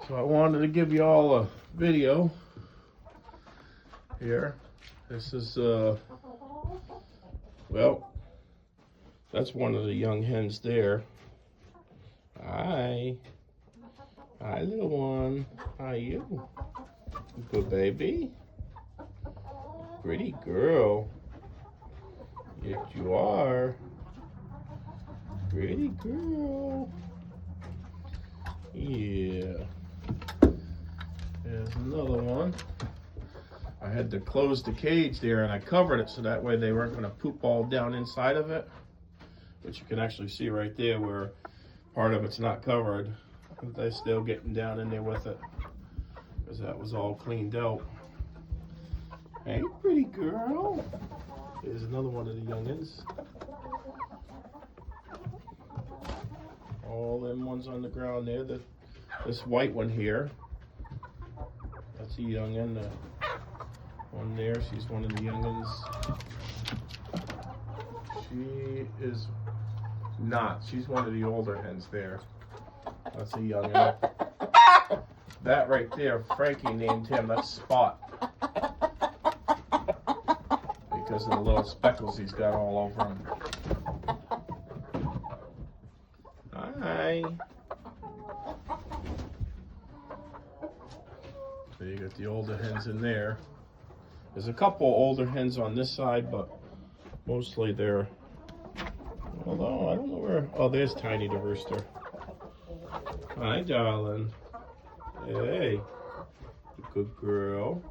So I wanted to give you all a video here. This is, well, that's one of the young hens there. Hi. Hi, little one. How are you? Good baby. Pretty girl. Yes, you are. Pretty girl. Yeah. There's another one. I had to close the cage there and I covered it so that way they weren't going to poop all down inside of it. Which you can actually see right there where part of it's not covered. But they're still getting down in there with it. Because that was all cleaned out. Hey, pretty girl. Here's another one of the youngins. All them ones on the ground there. This white one here. That's a youngin. The one there, she's one of the youngins. She is not. She's one of the older hens there. That's a youngin. That right there, Frankie named him. That's Spot. Because of the little speckles he's got all over him. Hi. So you got the older hens in there. There's a couple older hens on this side, but mostly they're, although I don't know where, oh, there's Tiny the rooster. Hi, darling. Hey, good girl.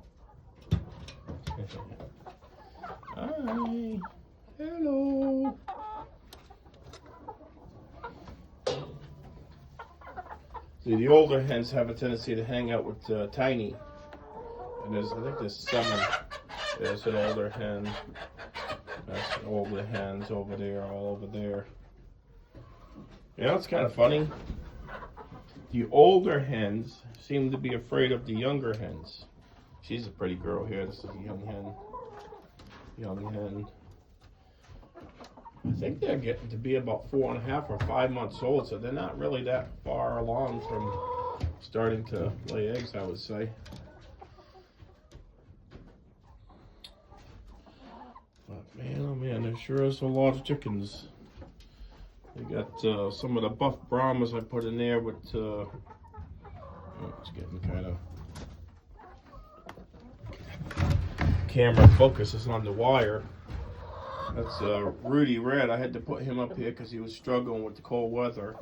Hi. Hello. See, the older hens have a tendency to hang out with Tiny. And I think there's 7. There's an older hen. That's an older hens over there, all over there. You know, it's kind of funny. The older hens seem to be afraid of the younger hens. She's a pretty girl here. This is a young hen. Young hen. I think they're getting to be about 4.5 or 5 months old, so they're not really that far along from starting to lay eggs, I would say. But man, oh man, there sure is a lot of chickens. They got some of the buff Brahmas I put in there with, oh, it's getting kind of, camera focus is on the wire. That's Rudy Red. I had to put him up here because he was struggling with the cold weather.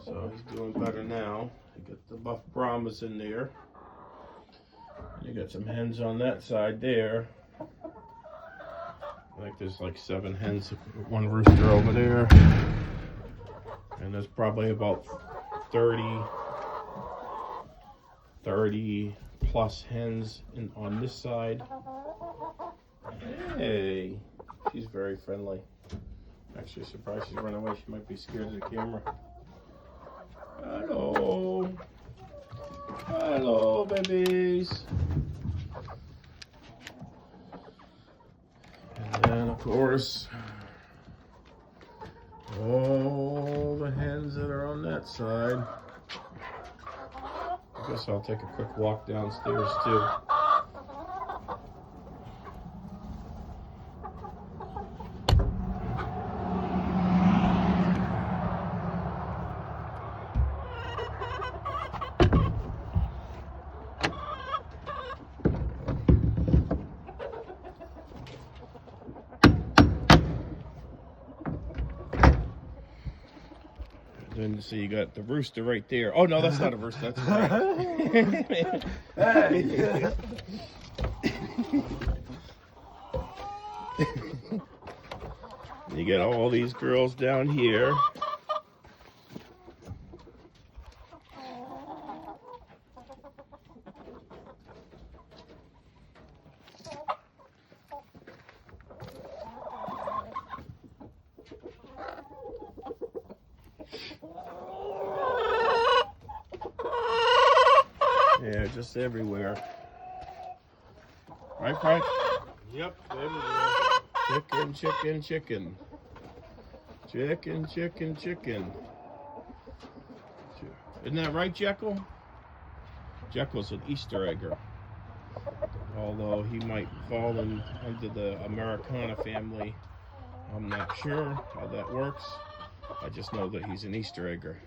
So he's doing better now. You got the buff Brahmas in there. You got some hens on that side there. I think there's like 7 hens, 1 rooster over there. And there's probably about 30 plus hens on this side. Hey, she's very friendly. Actually surprised she's run away. She might be scared of the camera. Hello. Hello, babies. And then, of course, all the hens that are on that side. I guess I'll take a quick walk downstairs, too. Then see, you got the rooster right there. Oh no, that's not a rooster. That's right. You get all these girls down here. Yeah, just everywhere. Right, Frank? Yep, everywhere. Chicken, chicken, chicken. Chicken, chicken, chicken. Isn't that right, Jekyll? Jekyll's an Easter egger. Although he might fall under the Americana family. I'm not sure how that works. I just know that he's an Easter egger.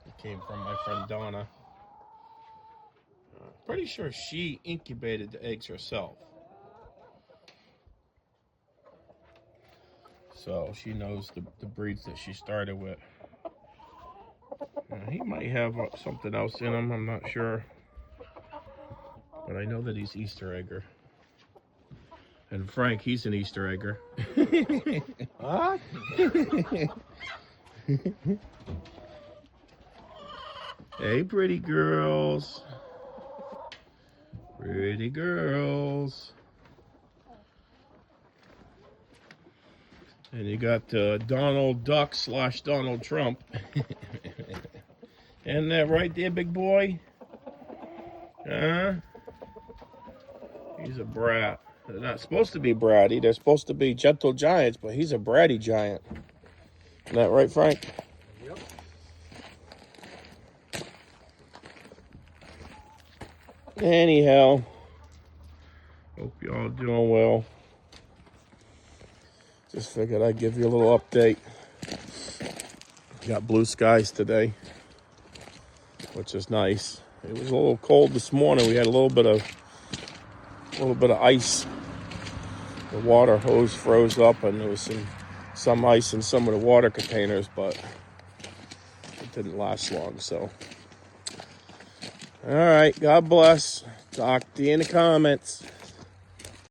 It came from my friend Donna. Pretty sure she incubated the eggs herself. So she knows the breeds that she started with. He might have something else in him, I'm not sure. But I know that he's Easter egger. And Frank, he's an Easter egger. What? Hey, pretty girls. Pretty girls. And you got Donald Duck / Donald Trump. Isn't that right there, big boy? Huh? He's a brat. They're not supposed to be bratty. They're supposed to be gentle giants, but he's a bratty giant. Isn't that right, Frank? Yep. Anyhow, hope you all doing well. Just figured I'd give you a little update. Got blue skies today, which is nice. It was a little cold this morning. We had a little bit of ice. The water hose froze up, and there was some ice in some of the water containers, but it didn't last long. So, all right. God bless. Talk to you in the comments.